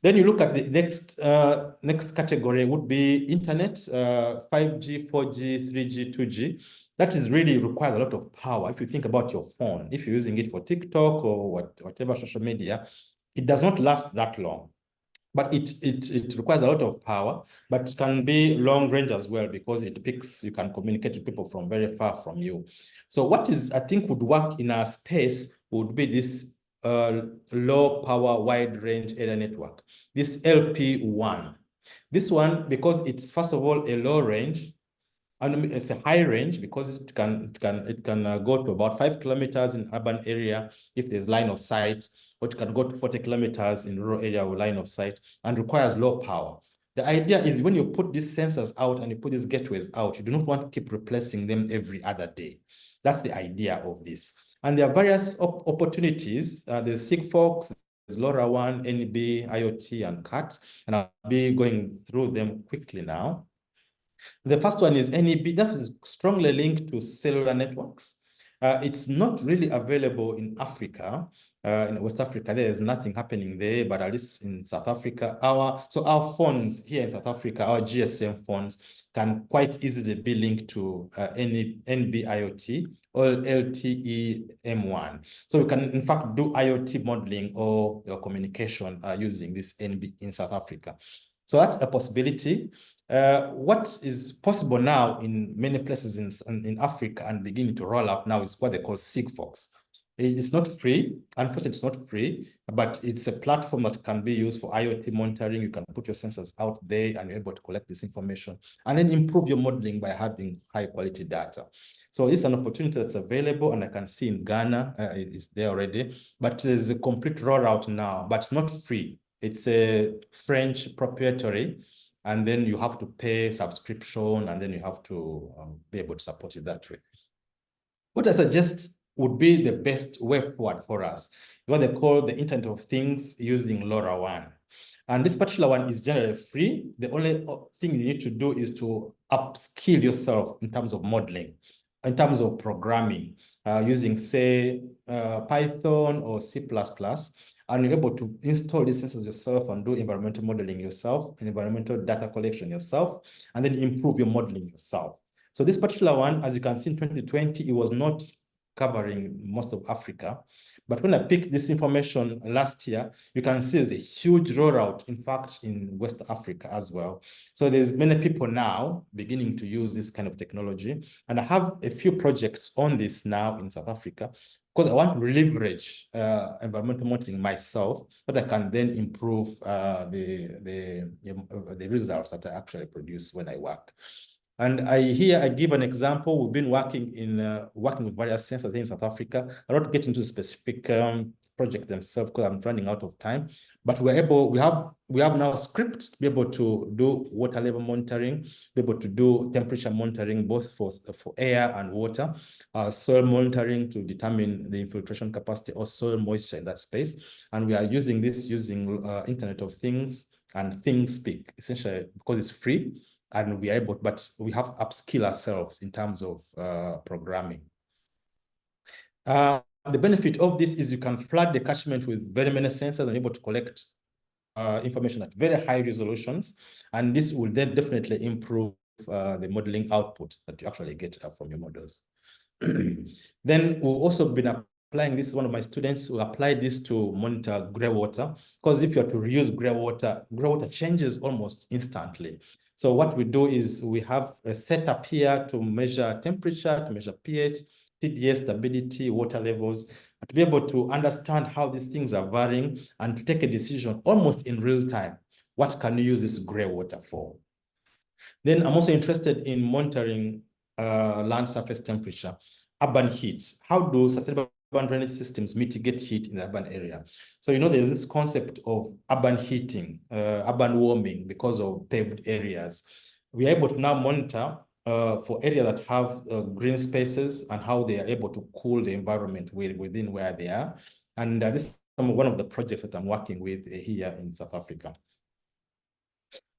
Then you look at the next category would be internet, 5G, 4G, 3G, 2G. That is really requires a lot of power. If you think about your phone, if you're using it for TikTok or whatever social media, it does not last that long. But it requires a lot of power, but it can be long range as well because you can communicate to people from very far from you. So what I think would work in our space would be this low power wide range area network, this LP1. This one, because it's first of all a low range, and it's a high range because it can go to about 5 kilometers in urban area if there's line of sight, or it can go to 40 kilometers in rural area with line of sight, and requires low power. The idea is when you put these sensors out and you put these gateways out, you do not want to keep replacing them every other day. That's the idea of this. And there are various opportunities. There's Sigfox, there's LoRaWAN, NB, IoT, and CAT, and I'll be going through them quickly now. The first one is NEB, that is strongly linked to cellular networks. It's not really available in Africa. In West Africa, there is nothing happening there, but at least in South Africa, our phones here in South Africa, our GSM phones can quite easily be linked to NB IoT or LTE M1. So we can, in fact, do IoT modeling or communication using this NB in South Africa. So that's a possibility. What is possible now in many places in Africa and beginning to roll out now is what they call Sigfox. It's not free. Unfortunately, it's not free, but it's a platform that can be used for IoT monitoring. You can put your sensors out there and you're able to collect this information and then improve your modeling by having high quality data. So it's an opportunity that's available, and I can see in Ghana, it's there already, but there's a complete rollout now, but it's not free. It's a French proprietary, and then you have to pay subscription, and then you have to be able to support it that way. What I suggest would be the best way forward for us, what they call the Internet of Things using LoRaWAN. And this particular one is generally free. The only thing you need to do is to upskill yourself in terms of modeling, in terms of programming, using, say, Python or C++. And you're able to install these sensors yourself and do environmental modeling yourself, and environmental data collection yourself, and then improve your modeling yourself. So this particular one, as you can see in 2020, it was not covering most of Africa. But when I picked this information last year, you can see there's a huge rollout, in fact, in West Africa as well. So there's many people now beginning to use this kind of technology. And I have a few projects on this now in South Africa because I want to leverage environmental monitoring myself, but I can then improve the results that I actually produce when I work. And here I give an example. We've been working with various sensors in South Africa. I don't get into the specific project themselves because I'm running out of time. But we have now a script to be able to do water level monitoring, be able to do temperature monitoring both for air and water, soil monitoring to determine the infiltration capacity or soil moisture in that space. And we are using this using Internet of Things and ThingSpeak, essentially because it's free. And we are able, but we have to upskill ourselves in terms of programming. The benefit of this is you can flood the catchment with very many sensors and able to collect information at very high resolutions. And this will then definitely improve the modeling output that you actually get from your models. Then we've also been applying this. One of my students who applied this to monitor gray water, because if you are to reuse gray water changes almost instantly. So what we do is we have a setup here to measure temperature, to measure pH, TDS, stability, water levels, and to be able to understand how these things are varying and to take a decision almost in real time. What can you use this gray water for? Then I'm also interested in monitoring land surface temperature, urban heat. How do sustainable urban drainage systems mitigate heat in the urban area? So, you know, there's this concept of urban heating, urban warming because of paved areas. We are able to now monitor for areas that have green spaces and how they are able to cool the environment within where they are. And this is one of the projects that I'm working with here in South Africa.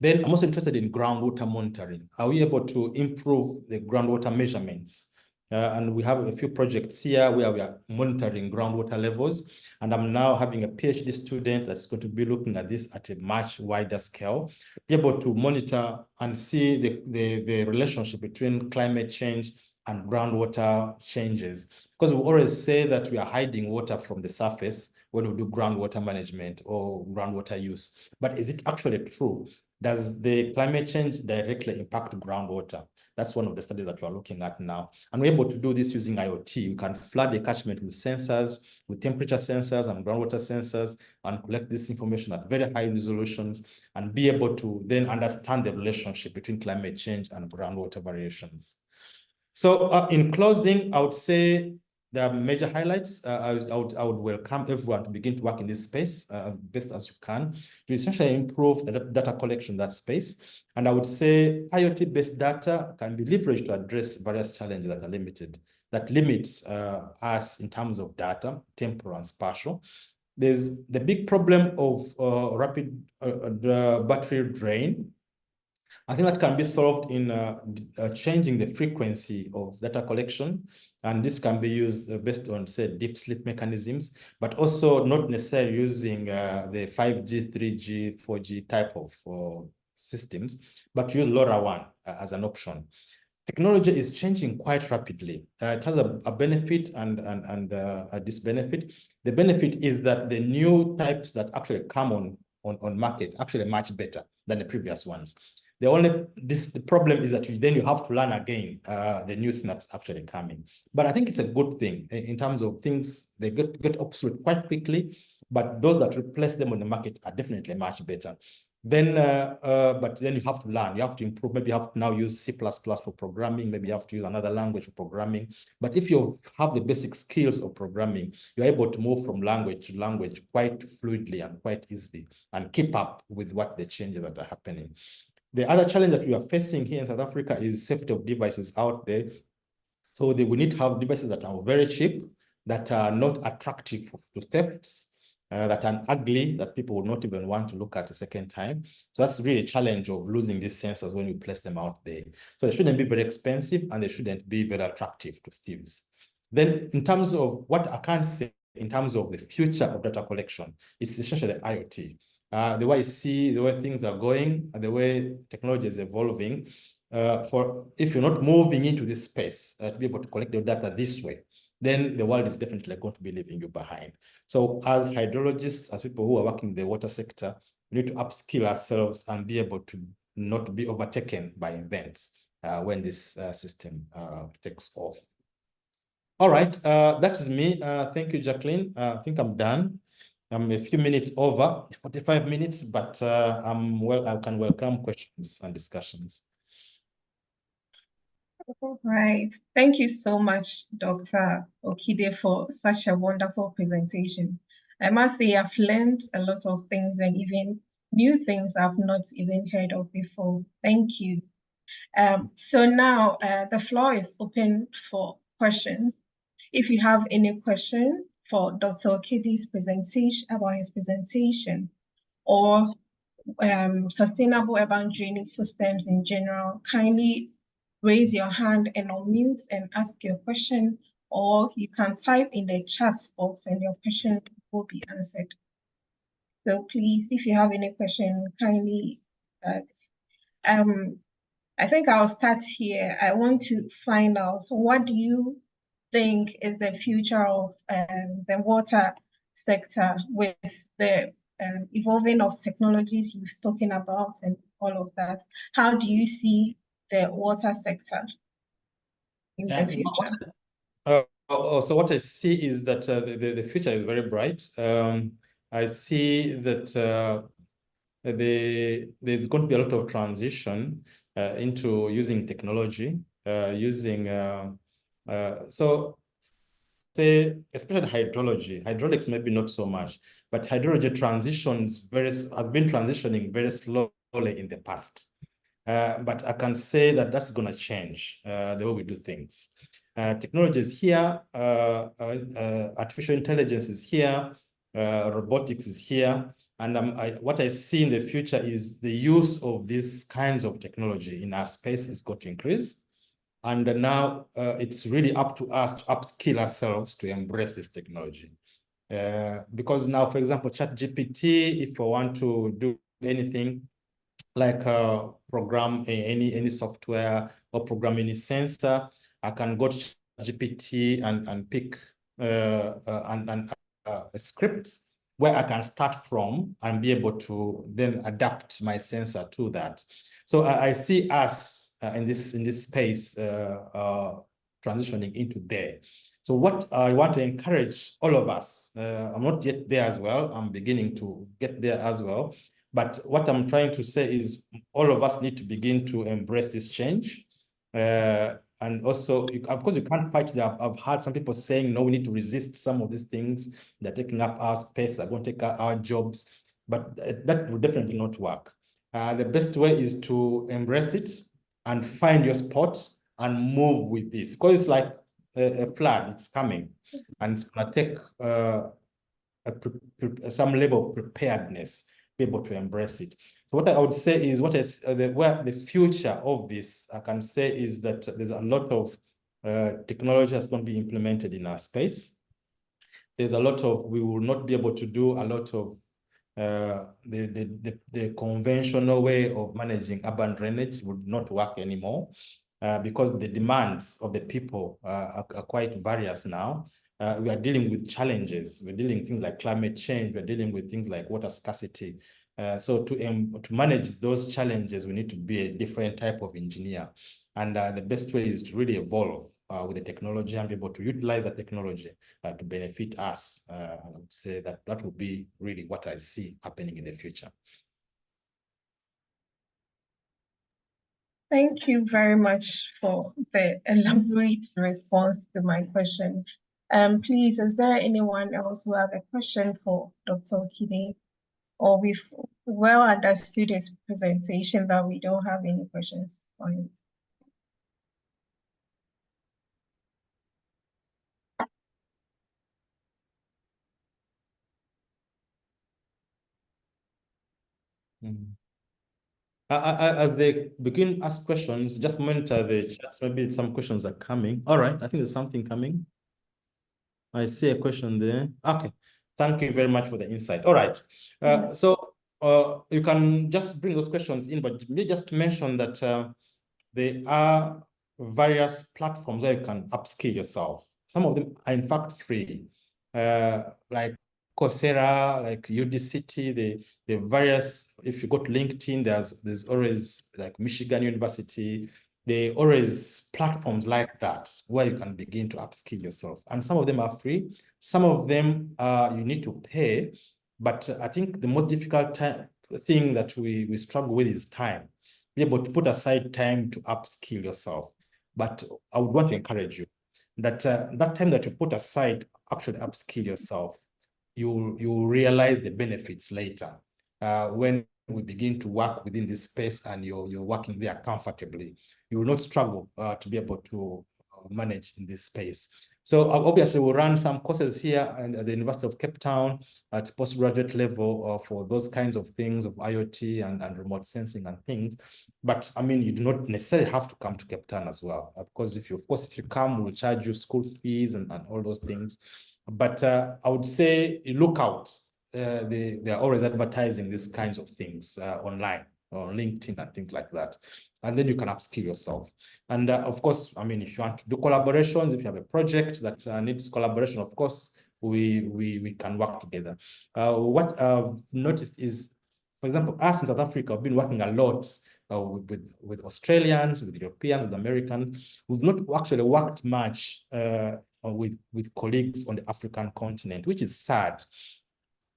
Then I'm also interested in groundwater monitoring. Are we able to improve the groundwater measurements? And we have a few projects here where we are monitoring groundwater levels. And I'm now having a PhD student that's going to be looking at this at a much wider scale, be able to monitor and see the relationship between climate change and groundwater changes. Because we always say that we are hiding water from the surface when we do groundwater management or groundwater use. But is it actually true? Does the climate change directly impact groundwater? That's one of the studies that we're looking at now. And we're able to do this using IoT. We can flood the catchment with sensors, with temperature sensors and groundwater sensors, and collect this information at very high resolutions and be able to then understand the relationship between climate change and groundwater variations. So in closing, I would say there are major highlights. I would welcome everyone to begin to work in this space as best as you can to essentially improve the data collection in that space. And I would say IoT-based data can be leveraged to address various challenges that are that limit us in terms of data, temporal and spatial. There's the big problem of rapid battery drain. I think that can be solved in changing the frequency of data collection. And this can be used based on, say, deep sleep mechanisms, but also not necessarily using the 5G, 3G, 4G type of systems, but use LoRaWAN as an option. Technology is changing quite rapidly. It has a benefit and a disbenefit. The benefit is that the new types that actually come on market actually much better than the previous ones. The problem is that then you have to learn again the new thing that's actually coming. But I think it's a good thing in terms of things, they get obsolete quite quickly, but those that replace them on the market are definitely much better. Then, but then you have to learn, you have to improve. Maybe you have to now use C++ for programming. Maybe you have to use another language for programming. But if you have the basic skills of programming, you're able to move from language to language quite fluidly and quite easily and keep up with what the changes that are happening. The other challenge that we are facing here in South Africa is safety of devices out there. So we need to have devices that are very cheap, that are not attractive to thefts, that are ugly, that people would not even want to look at a second time. So that's really a challenge of losing these sensors when we place them out there. So they shouldn't be very expensive and they shouldn't be very attractive to thieves. Then in terms of what I can't say in terms of the future of data collection, it's essentially IoT. The way I see the way things are going, the way technology is evolving, if you're not moving into this space to be able to collect the data this way, then the world is definitely going to be leaving you behind. So as hydrologists, as people who are working in the water sector, we need to upskill ourselves and be able to not be overtaken by events when this system takes off. All right, that is me. Thank you, Jacqueline. I think I'm done. I'm a few minutes over, 45 minutes, but I can welcome questions and discussions. All right. Thank you so much, Dr. Okedi, for such a wonderful presentation. I must say I've learned a lot of things and even new things I've not even heard of before. Thank you. So now the floor is open for questions. If you have any question for Dr. Okedi's presentation, about his presentation, or sustainable urban drainage systems in general, kindly raise your hand and unmute and ask your question, or you can type in the chat box and your question will be answered. So please, if you have any question, kindly I think I'll start here. I want to find out, so what do you think is the future of the water sector with the evolving of technologies you've spoken about and all of that? How do you see the water sector in the future? So what I see is that the future is very bright. I see that there's going to be a lot of transition into using technology using so say especially hydrology. Hydraulics maybe not so much, but hydrology have been transitioning very slowly in the past. But I can say that that's going to change the way we do things. Technology is here, artificial intelligence is here, robotics is here, and what I see in the future is the use of these kinds of technology in our space is going to increase. And now it's really up to us to upskill ourselves to embrace this technology. Because now, for example, ChatGPT, if I want to do anything like program any software or program any sensor, I can go to GPT and pick a script where I can start from and be able to then adapt my sensor to that. So I see us in this space transitioning into there. So what I want to encourage all of us, I'm not yet there as well, I'm beginning to get there as well, but what I'm trying to say is all of us need to begin to embrace this change. And also, of course, you can't fight that. I've heard some people saying, no, we need to resist some of these things. They're taking up our space, they're going to take our jobs, but that will definitely not work. The best way is to embrace it and find your spot and move with this, because it's like a flood, it's coming, and it's going to take some level of preparedness, be able to embrace it. So what I would say is, where the future of this, I can say, is that there's a lot of technology that's going to be implemented in our space. There's a lot of, we will not be able to do a lot of the conventional way of managing urban drainage would not work anymore. Because the demands of the people are quite various now. We are dealing with challenges. We're dealing with things like climate change. We're dealing with things like water scarcity. So to manage those challenges, we need to be a different type of engineer. And the best way is to really evolve with the technology and be able to utilize the technology to benefit us. I would say that would be really what I see happening in the future. Thank you very much for the elaborate response to my question. Please, is there anyone else who has a question for Dr. Okedi? Or we've well understood his presentation that we don't have any questions for him? As they begin ask questions, just monitor the chats. Maybe some questions are coming. All right, I think there's something coming. I see a question there. Okay, thank you very much for the insight. All right, so you can just bring those questions in, but just to mention that there are various platforms where you can upskill yourself. Some of them are in fact free, like Coursera, like Udacity, the various, if you go to LinkedIn, there's always like Michigan University, there are always platforms like that where you can begin to upskill yourself. And some of them are free, some of them you need to pay, but I think the most difficult thing that we struggle with is time. Be able to put aside time to upskill yourself. But I would want to encourage you that that time that you put aside, actually upskill yourself, you'll realize the benefits later when we begin to work within this space and you're working there comfortably. You will not struggle to be able to manage in this space. So obviously we'll run some courses here at the University of Cape Town at postgraduate level for those kinds of things of IoT and remote sensing and things. But I mean, you do not necessarily have to come to Cape Town as well. Because if you come, we'll charge you school fees and all those things. But I would say look out. They are always advertising these kinds of things online, on LinkedIn and things like that. And then you can upskill yourself. And of course, I mean, if you want to do collaborations, if you have a project that needs collaboration, of course, we can work together. What I've noticed is, for example, us in South Africa have been working a lot with Australians, with Europeans, with Americans. We've not actually worked much with colleagues on the African continent, which is sad.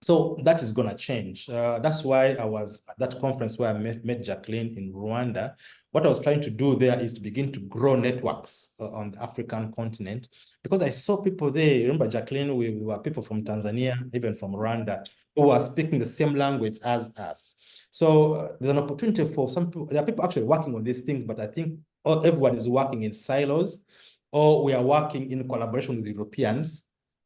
So that is going to change. That's why I was at that conference where I met Jacqueline in Rwanda. What I was trying to do there is to begin to grow networks on the African continent, because I saw people there. Remember, Jacqueline, we were people from Tanzania, even from Rwanda, who were speaking the same language as us. So there's an opportunity for some people. There are people actually working on these things, but I think everyone is working in silos, or we are working in collaboration with Europeans,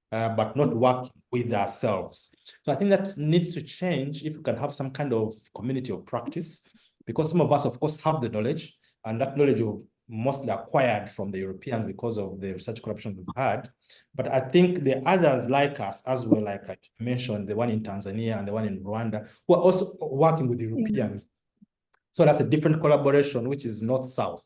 but not working with ourselves. So I think that needs to change if we can have some kind of community of practice, because some of us, of course, have the knowledge, and that knowledge will mostly acquired from the Europeans because of the research collaboration we've had. But I think the others like us as well, like I mentioned, the one in Tanzania and the one in Rwanda, who are also working with Europeans. So that's a different collaboration, which is north-south.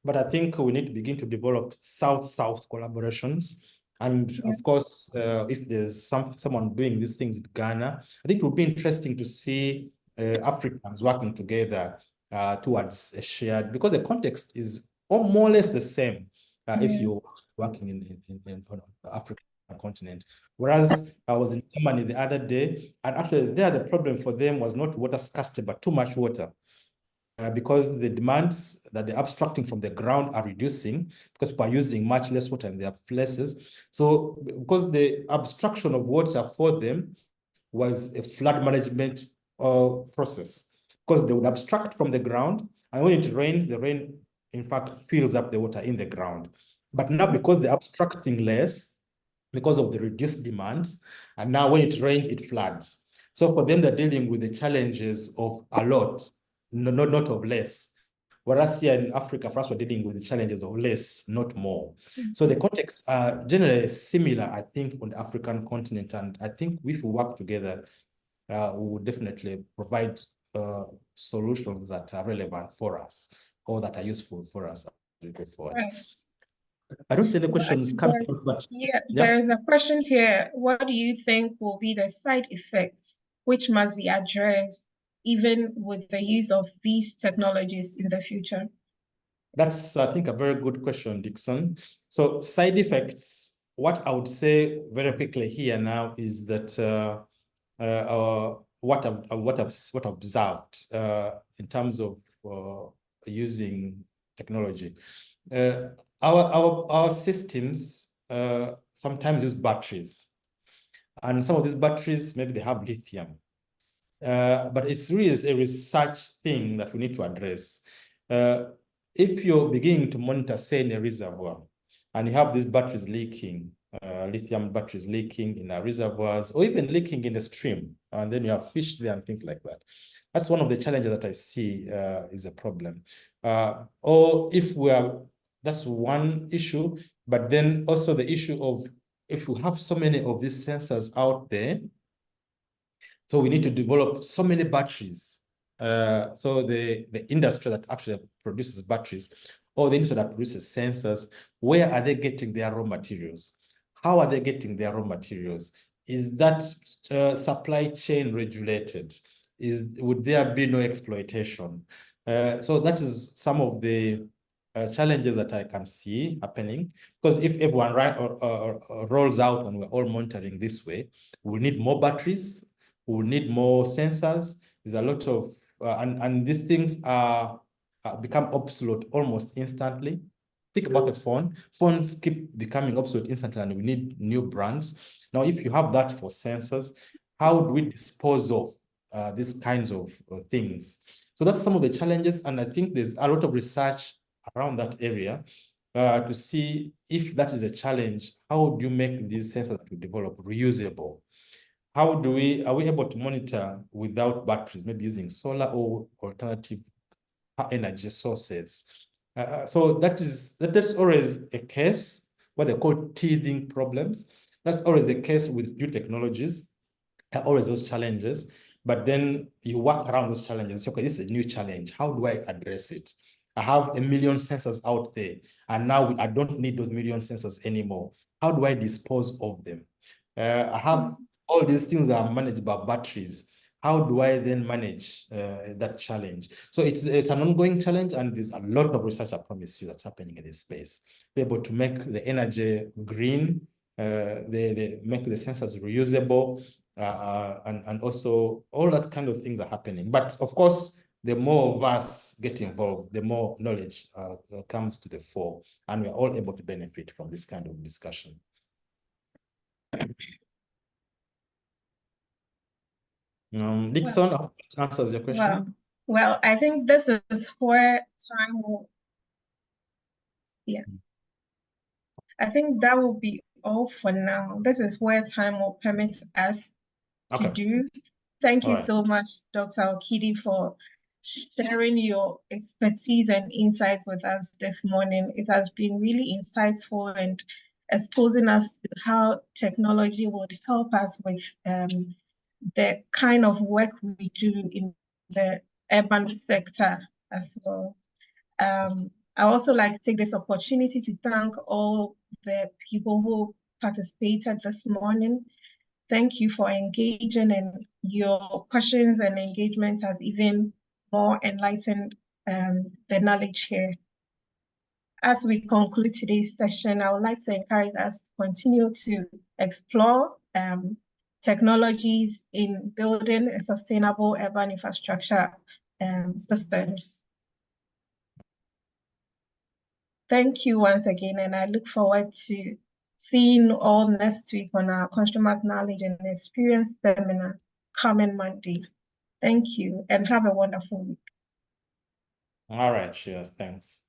But I think we need to begin to develop south-south collaborations. And of course, if there's someone doing these things in Ghana, I think it would be interesting to see Africans working together towards a shared, because the context is more or less the same if you're working in the African continent. Whereas I was in Germany the other day, and actually there the problem for them was not water scarcity, but too much water. Because the demands that they're abstracting from the ground are reducing, because people are using much less water in their places. So because the abstraction of water for them was a flood management process, because they would abstract from the ground, and when it rains, the rain, in fact, fills up the water in the ground. But now, because they're abstracting less, because of the reduced demands, and now when it rains, it floods. So for them, they're dealing with the challenges of a lot, not of less. Whereas here in Africa, for us, we're dealing with the challenges of less, not more. So the contexts are generally similar, I think, on the African continent. And I think if we work together, we will definitely provide solutions that are relevant for us, or that are useful for us as we go forward. Right. I don't see any questions coming up, but yeah, there's a question here. What do you think will be the side effects which must be addressed even with the use of these technologies in the future? That's, I think, a very good question, Dixon. So side effects, what I would say very quickly here now is that what I've observed in terms of using technology. Our systems sometimes use batteries, and some of these batteries, maybe they have lithium. But it's really a research thing that we need to address. If you're beginning to monitor, say, in a reservoir, and you have these batteries leaking, lithium batteries leaking in our reservoirs, or even leaking in the stream, and then you have fish there and things like that. That's one of the challenges that I see is a problem. Or if that's one issue, but then also the issue of if we have so many of these sensors out there, so we need to develop so many batteries. So the industry that actually produces batteries, or the industry that produces sensors, where are they getting their raw materials? How are they getting their raw materials? Is that supply chain regulated? Would there be no exploitation? So that is some of the challenges that I can see happening, because if everyone rolls out and we're all monitoring this way, we'll need more batteries, we'll need more sensors. There's a lot of, and these things are become obsolete almost instantly. Think about a phone. Phones keep becoming obsolete instantly, and we need new brands. Now, if you have that for sensors, how do we dispose of these kinds of things? So that's some of the challenges, and I think there's a lot of research around that area to see if that is a challenge. How do you make these sensors that we develop reusable? Are we able to monitor without batteries, maybe using solar or alternative energy sources? So that's always a case, what they call teething problems. That's always the case with new technologies. There are always those challenges, but then you work around those challenges. Okay, this is a new challenge. How do I address it? I have 1 million sensors out there, and now I don't need those million sensors anymore. How do I dispose of them? I have all these things that are managed by batteries. How do I then manage that challenge? So it's an ongoing challenge, and there's a lot of research, I promise you, that's happening in this space. Be able to make the energy green, they make the sensors reusable, and also all that kind of things are happening. But of course, the more of us get involved, the more knowledge comes to the fore, and we're all able to benefit from this kind of discussion. Dixon, well, answers your question. Well, I think this is where time will, I think that will be all for now. This is where time will permit us to do. Thank you so much, Dr. Okedi, for sharing your expertise and insights with us this morning. It has been really insightful and exposing us to how technology would help us with the kind of work we do in the urban sector as well. I also like to take this opportunity to thank all the people who participated this morning. Thank you for engaging, and your questions and engagement has even more enlightened the knowledge here. As we conclude today's session, I would like to encourage us to continue to explore technologies in building a sustainable urban infrastructure systems. Thank you once again, and I look forward to seeing you all next week on our Consumer Knowledge and Experience Seminar coming Monday. Thank you, and have a wonderful week. All right, cheers, thanks.